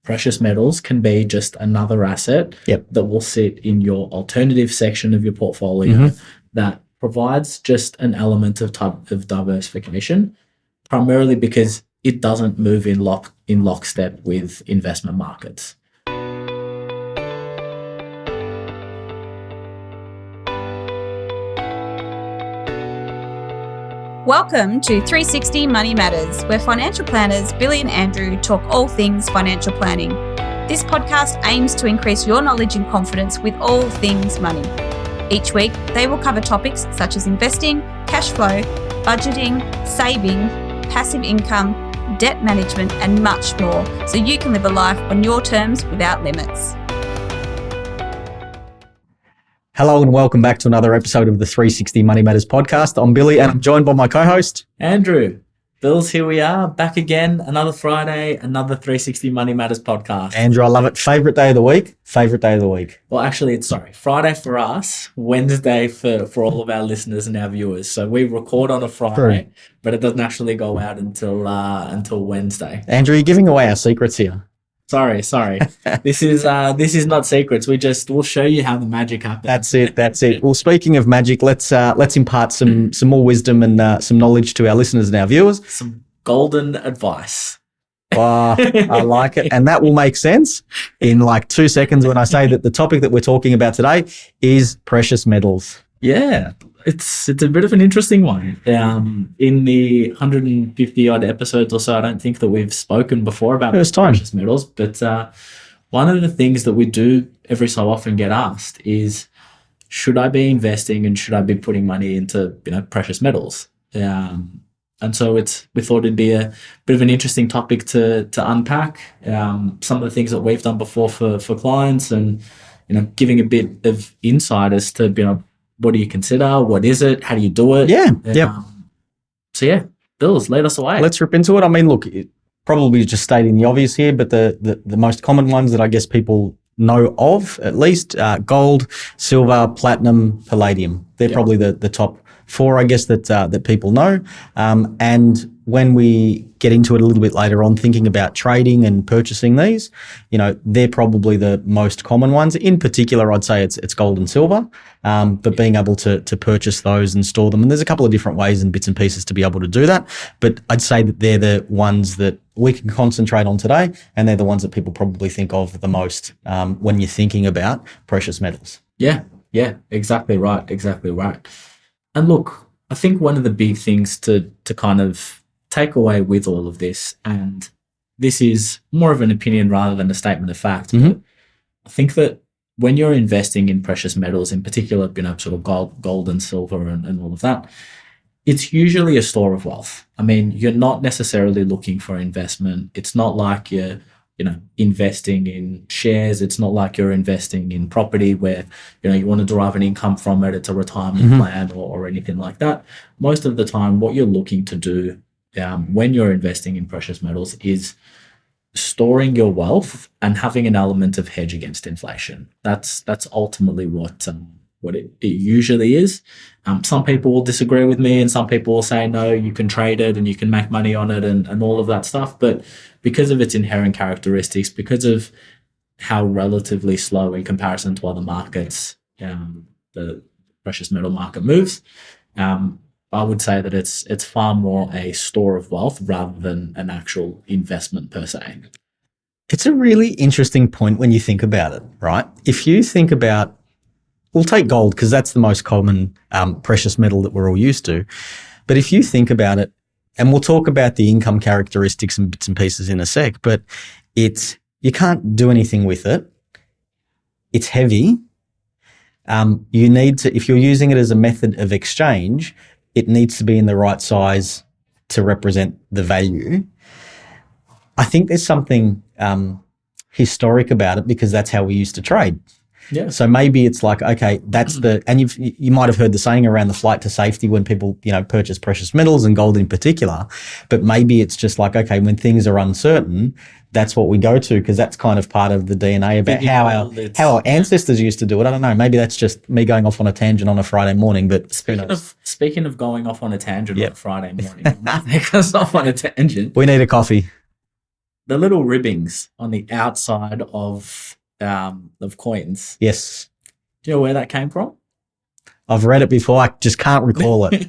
precious metals can be just another asset that will sit in your alternative section of your portfolio that provides just an element of type of diversification, primarily because it doesn't move in lockstep with investment markets. Welcome to 360 Money Matters, where financial planners Billy and Andrew talk all things financial planning. This podcast aims to increase your knowledge and confidence with all things money. Each week, they will cover topics such as investing, cash flow, budgeting, saving, passive income, debt management, and much more, so you can live a life on your terms without limits. Hello and welcome back to another episode of the 360 Money Matters podcast. I'm Billy and I'm joined by my co-host, Andrew. Bills, here we are, back again, another Friday, another 360 Money Matters podcast. Andrew, I love it. Favorite day of the week? Well, actually, it's Friday for us, Wednesday for all of our listeners and our viewers. So we record on a Friday, but it doesn't actually go out until Wednesday. Andrew, you're giving away our secrets here. Sorry. This is not secrets. We'll show you how the magic happens. That's it. Well, speaking of magic, let's impart some more wisdom and some knowledge to our listeners and our viewers. Some golden advice. I like it. And that will make sense in like 2 seconds when I say that the topic that we're talking about today is precious metals. Yeah. It's a bit of an interesting one. In the 150 odd episodes or so, I don't think that we've spoken before about precious metals. But one of the things that we do every so often get asked is, should I be investing and should I be putting money into precious metals? And so we thought it'd be a bit of an interesting topic to unpack. Some of the things that we've done before for clients, and giving a bit of insight as to what do you consider? What is it? How do you do it? Yeah. So Bills, lead us away. Let's rip into it. I mean, look, probably just stating the obvious here, but the most common ones that I guess people know of, at least, gold, silver, platinum, palladium. They're probably the top four, I guess, that people know. And when we get into it a little bit later on, thinking about trading and purchasing these, they're probably the most common ones. In particular, I'd say it's gold and silver, but being able to purchase those and store them. And there's a couple of different ways and bits and pieces to be able to do that. But I'd say that they're the ones that we can concentrate on today, and they're the ones that people probably think of the most when you're thinking about precious metals. Yeah, exactly right. And look, I think one of the big things to kind of take away with all of this, and this is more of an opinion rather than a statement of fact, but I think that when you're investing in precious metals, in particular, sort of gold and silver and all of that, it's usually a store of wealth. I mean, you're not necessarily looking for investment. It's not like you're investing in shares. It's not like you're investing in property where, you want to derive an income from it. It's a retirement plan or anything like that. Most of the time, what you're looking to do when you're investing in precious metals is storing your wealth and having an element of hedge against inflation. That's ultimately what it usually is. Some people will disagree with me, and some people will say, no, you can trade it and you can make money on it and all of that stuff. But because of its inherent characteristics, because of how relatively slow in comparison to other markets, the precious metal market moves, I would say that it's far more a store of wealth rather than an actual investment per se. It's a really interesting point when you think about it, right? If you think about, we'll take gold because that's the most common precious metal that we're all used to. But if you think about it, and we'll talk about the income characteristics and bits and pieces in a sec, but you can't do anything with it. It's heavy. You need to, if you're using it as a method of exchange, it needs to be in the right size to represent the value. I think there's something historic about it because that's how we used to trade. Yeah. So maybe it's like, okay, that's and you might have heard the saying around the flight to safety when people, purchase precious metals and gold in particular, but maybe it's just like, okay, when things are uncertain, that's what we go to because that's kind of part of the DNA about how our ancestors used to do it. I don't know. Maybe that's just me going off on a tangent on a Friday morning, but speaking of going off on a tangent on a Friday morning, take us off on a tangent. We need a coffee. the little ribbings on the outside of coins. Yes. Do you know where that came from? I've read it before. I just can't recall it.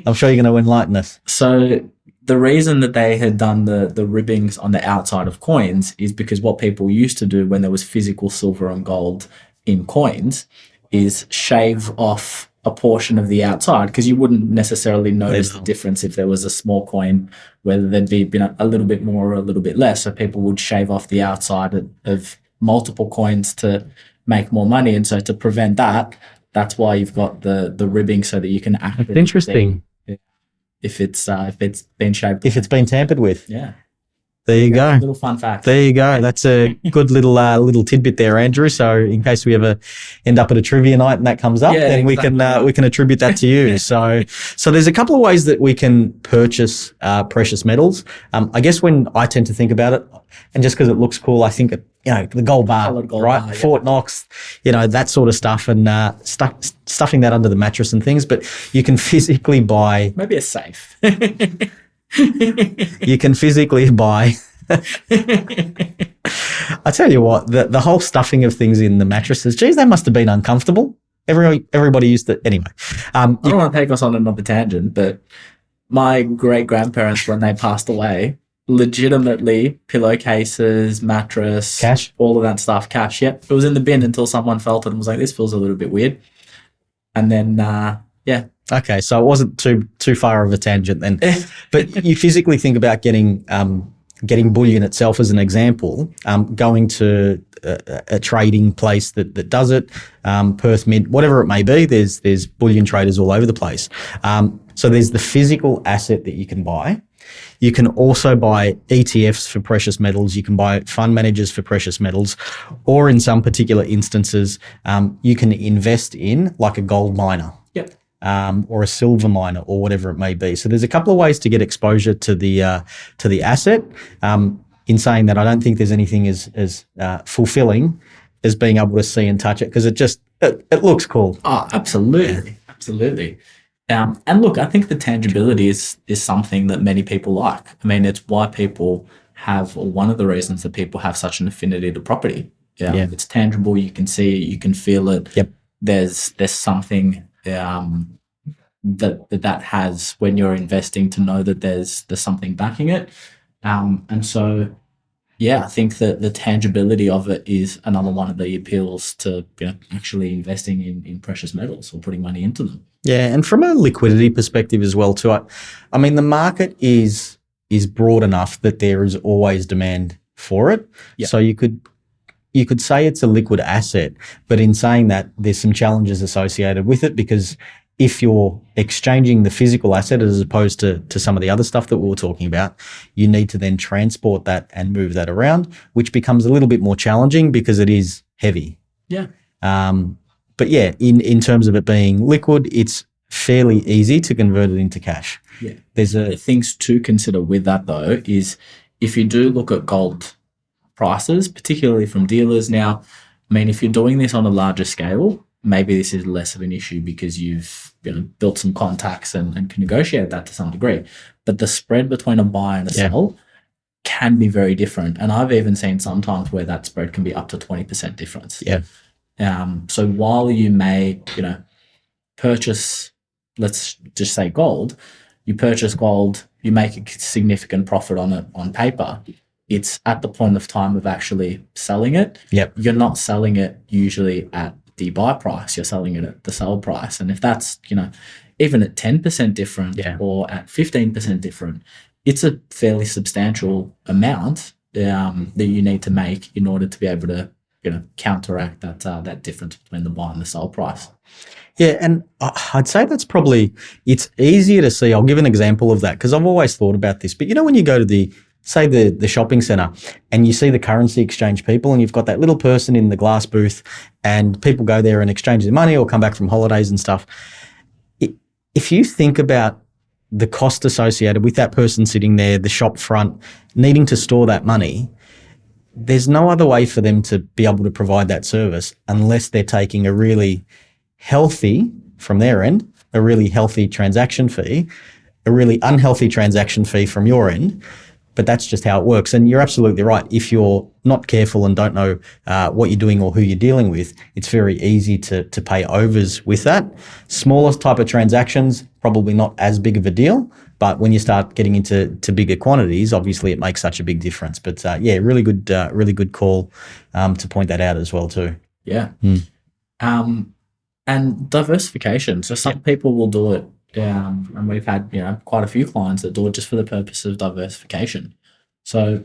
I'm sure you're going to enlighten us. So the reason that they had done the ribbings on the outside of coins is because what people used to do when there was physical silver and gold in coins is shave off a portion of the outside, because you wouldn't necessarily notice the difference if there was a small coin, whether there'd be a little bit more or a little bit less. So people would shave off the outside of multiple coins to make more money. And so to prevent that, that's why you've got the ribbing, so that you can actually It's interesting. if it's been shaved. If it's been tampered with. Yeah. There you go. Little fun fact. There you go. That's a good little tidbit there, Andrew. So in case we ever end up at a trivia night and that comes up, then we can attribute that to you. So there's a couple of ways that we can purchase precious metals. I guess when I tend to think about it, and just because it looks cool, I think the gold bar, right? Bar, Fort Knox, that sort of stuff, and stuffing that under the mattress and things. But you can physically buy maybe a safe. You can physically buy. I tell you what, the whole stuffing of things in the mattresses, geez, that must have been uncomfortable. Everybody used to. Anyway. I don't want to take us on another tangent, but my great-grandparents, when they passed away, legitimately pillowcases, mattress, cash, all of that stuff, cash. Yep. It was in the bin until someone felt it and was like, this feels a little bit weird. And then, yeah. Okay, so it wasn't too far of a tangent then. But you physically think about getting bullion itself as an example, going to a trading place that does it, Perth Mint, whatever it may be. There's bullion traders all over the place. So there's the physical asset that you can buy. You can also buy ETFs for precious metals. You can buy fund managers for precious metals, or in some particular instances, you can invest in like a gold miner. Yep. Or a silver miner, or whatever it may be. So there's a couple of ways to get exposure to the asset. In saying that, I don't think there's anything as fulfilling as being able to see and touch it, because it looks cool. Oh, absolutely, absolutely. And look, I think the tangibility is something that many people like. I mean, it's why people have, or one of the reasons that people have such an affinity to property. Yeah. It's tangible. You can see it. You can feel it. Yep. There's something that has when you're investing, to know that there's something backing it. And so, yeah, I think that the tangibility of it is another one of the appeals to actually investing in precious metals or putting money into them. Yeah, and from a liquidity perspective as well too. I mean, the market is broad enough that there is always demand for it. Yep. So you could say it's a liquid asset, but in saying that, there's some challenges associated with it, because if you're exchanging the physical asset as opposed to some of the other stuff that we were talking about, you need to then transport that and move that around, which becomes a little bit more challenging because it is heavy. Yeah. But yeah, in terms of it being liquid, it's fairly easy to convert it into cash. Yeah. The things to consider with that, though, is if you do look at gold prices, particularly from dealers now, I mean, if you're doing this on a larger scale, maybe this is less of an issue because you've built some contacts and can negotiate that to some degree. But the spread between a buy and a sell can be very different. And I've even seen sometimes where that spread can be up to 20% difference. Yeah. So while you may, purchase, let's just say gold, you purchase gold, you make a significant profit on it on paper. It's at the point of time of actually selling it. Yep. You're not selling it usually at the buy price, you're selling it at the sell price. And if that's, even at 10% different or at 15% different, it's a fairly substantial amount that you need to make in order to be able to, counteract that difference between the buy and the sell price. Yeah, and I'd say it's easier to see. I'll give an example of that because I've always thought about this. But when you go to the shopping center and you see the currency exchange people, and you've got that little person in the glass booth, and people go there and exchange their money or come back from holidays and stuff. If you think about the cost associated with that person sitting there, the shop front, needing to store that money, there's no other way for them to be able to provide that service unless they're taking a really healthy, from their end, a really healthy transaction fee, a really unhealthy transaction fee from your end, but that's just how it works. And you're absolutely right. If you're not careful and don't know what you're doing or who you're dealing with, it's very easy to pay overs with that. Smallest type of transactions, probably not as big of a deal. But when you start getting into bigger quantities, obviously it makes such a big difference. But really good call to point that out as well too. Yeah. And diversification. So some people will do it, and we've had quite a few clients that do it just for the purpose of diversification. So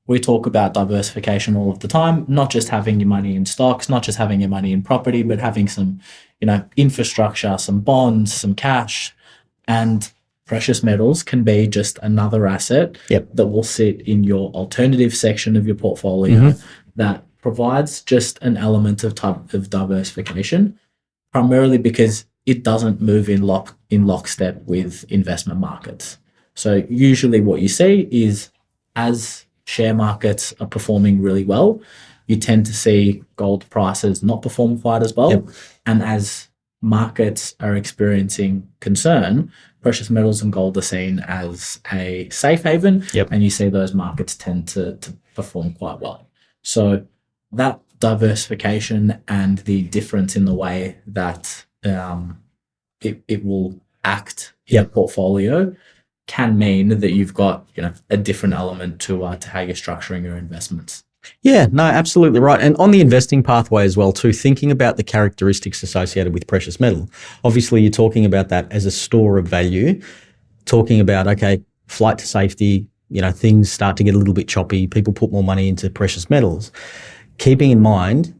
we talk about diversification all of the time, not just having your money in stocks, not just having your money in property, but having some infrastructure, some bonds, some cash, and precious metals can be just another asset that will sit in your alternative section of your portfolio that provides just an element of type of diversification, primarily because it doesn't move in lockstep with investment markets. So usually what you see is as share markets are performing really well, you tend to see gold prices not perform quite as well. And as markets are experiencing concern, precious metals and gold are seen as a safe haven, and you see those markets tend to perform quite well. So that diversification and the difference in the way that it will act in a portfolio can mean that you've got a different element to how you're structuring your investments. Yeah, no, absolutely right. And on the investing pathway as well too, thinking about the characteristics associated with precious metal. Obviously, you're talking about that as a store of value, talking about, okay, flight to safety, things start to get a little bit choppy. People put more money into precious metals. Keeping in mind,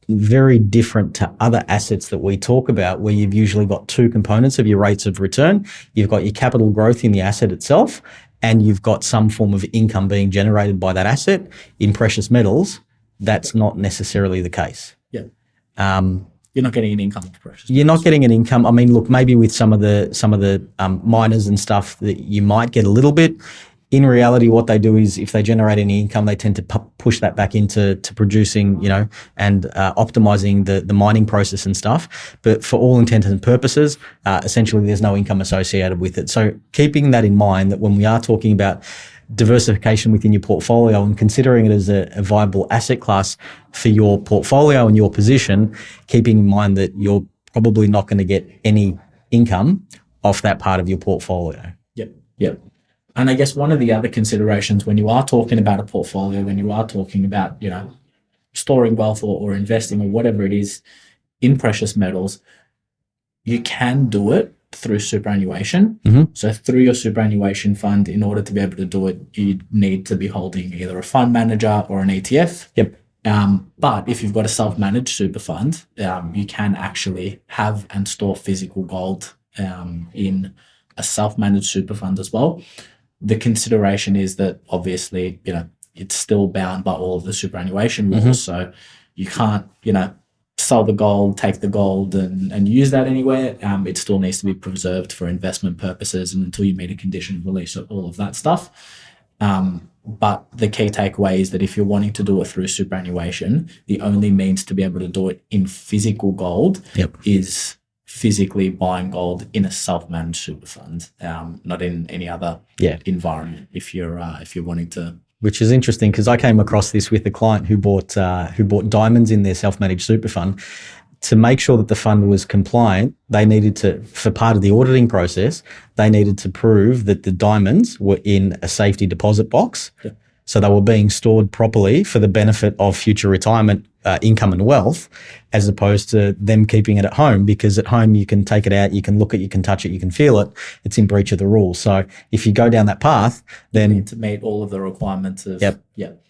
very different to other assets that we talk about, where you've usually got two components of your rates of return. You've got your capital growth in the asset itself, and you've got some form of income being generated by that asset. In precious metals, that's not necessarily the case. You're not getting an income of precious metals. You're not getting an income. I mean, look, maybe with some of the miners and stuff that you might get a little bit. In reality, what they do is if they generate any income, they tend to push that back into producing, and optimizing the mining process and stuff. But for all intents and purposes, essentially there's no income associated with it. So keeping that in mind, that when we are talking about diversification within your portfolio and considering it as a viable asset class for your portfolio and your position, keeping in mind that you're probably not going to get any income off that part of your portfolio. Yep. And I guess one of the other considerations when you are talking about a portfolio, when you are talking about, storing wealth or investing or whatever it is in precious metals, you can do it through superannuation. So through your superannuation fund, in order to be able to do it, you need to be holding either a fund manager or an ETF. But if you've got a self-managed super fund, you can actually have and store physical gold in a self-managed super fund as well. The consideration is that obviously, it's still bound by all of the superannuation rules. So you can't, sell the gold, take the gold and use that anywhere. It still needs to be preserved for investment purposes and until you meet a condition of release of all of that stuff. But the key takeaway is that if you're wanting to do it through superannuation, the only means to be able to do it in physical gold is physically buying gold in a self-managed super fund, not in any other environment. If you're wanting to, which is interesting because I came across this with a client who bought diamonds in their self-managed super fund. To make sure that the fund was compliant, they needed to, for part of the auditing process, they needed to prove that the diamonds were in a safety deposit box. So they were being stored properly for the benefit of future retirement income and wealth, as opposed to them keeping it at home, because at home you can take it out, you can look at it, you can touch it, you can feel it. It's in breach of the rules. So if you go down that path, then you need to meet all of the requirements of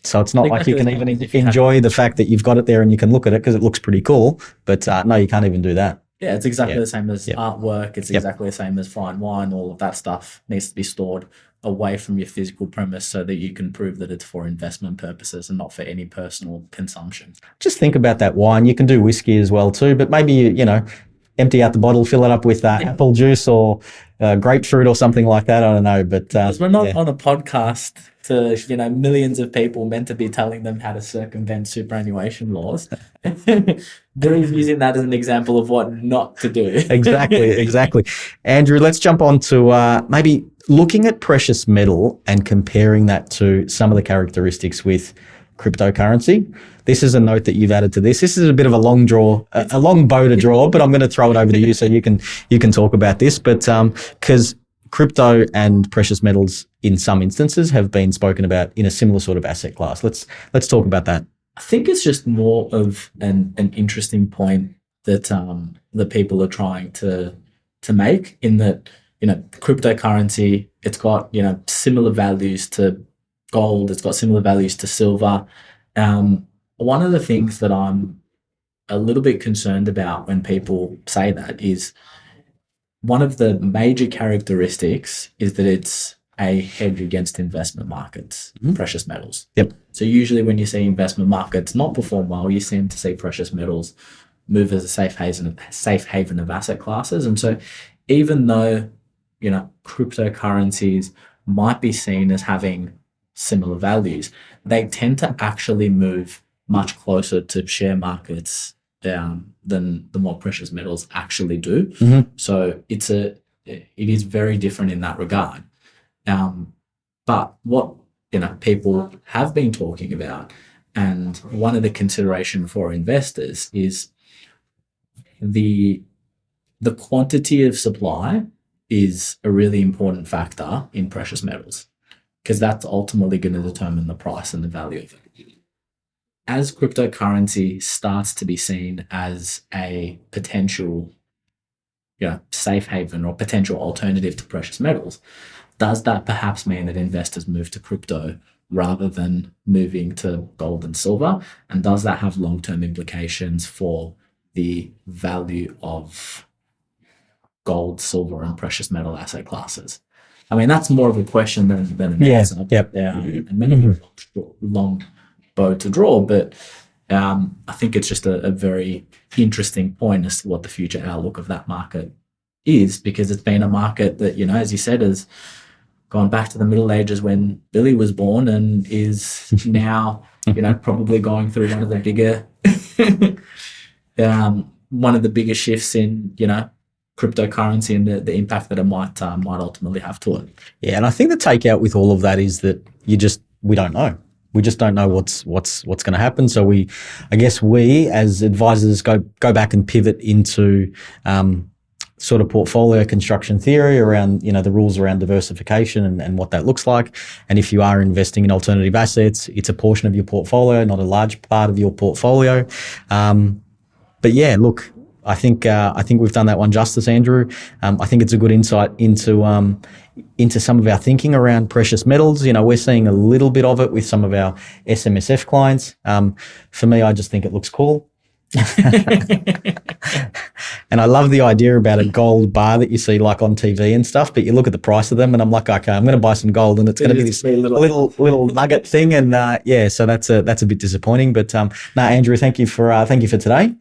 So it's not like you can even enjoy the fact that you've got it there and you can look at it because it looks pretty cool. But no, you can't even do that. Yeah, it's exactly the same as artwork. It's exactly the same as fine wine. All of that stuff needs to be stored away from your physical premise so that you can prove that it's for investment purposes and not for any personal consumption. Just think about that wine. You can do whiskey as well too, but maybe, empty out the bottle, fill it up with apple juice or grapefruit or something like that. I don't know, but we're not on a podcast to millions of people meant to be telling them how to circumvent superannuation laws. They're using that as an example of what not to do. Exactly. Andrew, let's jump on to maybe looking at precious metal and comparing that to some of the characteristics with cryptocurrency. This is a note that you've added to this. This is a bit of a long bow to draw, but I'm going to throw it over to you so you can talk about this. But because crypto and precious metals in some instances have been spoken about in a similar sort of asset class. Let's talk about that. I think it's just more of an interesting point that the people are trying to make, in that, cryptocurrency, it's got, similar values to gold, it's got similar values to silver. One of the things that I'm a little bit concerned about when people say that is, one of the major characteristics is that it's a hedge against investment markets, precious metals. Yep. So usually when you see investment markets not perform well, you seem to see precious metals move as a safe haven of asset classes. And so even though, cryptocurrencies might be seen as having similar values, they tend to actually move much closer to share markets than the more precious metals actually do. So it is very different in that regard. But what people have been talking about, and one of the consideration for investors, is the quantity of supply is a really important factor in precious metals, because that's ultimately going to determine the price and the value of it. As cryptocurrency starts to be seen as a potential, safe haven or potential alternative to precious metals, does that perhaps mean that investors move to crypto rather than moving to gold and silver? And does that have long-term implications for the value of gold, silver, and precious metal asset classes? I mean, that's more of a question than an answer. Yep. And maybe long bow to draw, but I think it's just a very interesting point as to what the future outlook of that market is, because it's been a market that, as you said, has gone back to the Middle Ages when Billy was born, and is now, probably going through one of the bigger shifts in, cryptocurrency and the impact that it might ultimately have to it. Yeah, and I think the takeout with all of that is that we don't know. We just don't know what's going to happen. So I guess we as advisors go back and pivot into sort of portfolio construction theory around, the rules around diversification and what that looks like. And if you are investing in alternative assets, it's a portion of your portfolio, not a large part of your portfolio. But yeah, look, I think we've done that one justice, Andrew. I think it's a good insight into some of our thinking around precious metals. We're seeing a little bit of it with some of our SMSF clients. For me, I just think it looks cool. And I love the idea about a gold bar that you see like on TV and stuff, but you look at the price of them and I'm like, okay, I'm going to buy some gold, and it's going to be this little nugget thing. And so that's a bit disappointing. But Andrew, thank you for today.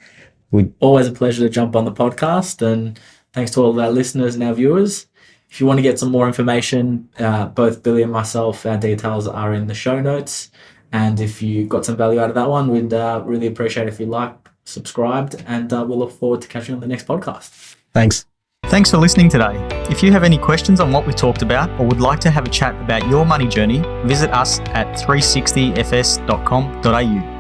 Always a pleasure to jump on the podcast, and thanks to all of our listeners and our viewers. If you want to get some more information, both Billy and myself, our details are in the show notes. And if you got some value out of that one, we'd really appreciate if you subscribed, and we'll look forward to catching you on the next podcast. Thanks. Thanks for listening today. If you have any questions on what we talked about, or would like to have a chat about your money journey, visit us at 360fs.com.au.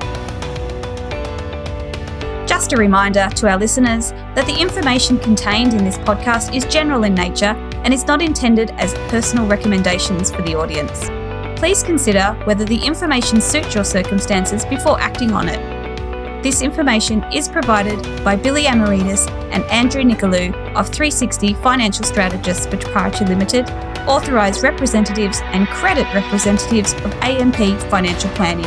Just a reminder to our listeners that the information contained in this podcast is general in nature and is not intended as personal recommendations for the audience. Please consider whether the information suits your circumstances before acting on it. This information is provided by Billy Amaridis and Andrew Nicolou of 360 Financial Strategists Proprietary Limited, authorised representatives and credit representatives of AMP Financial Planning.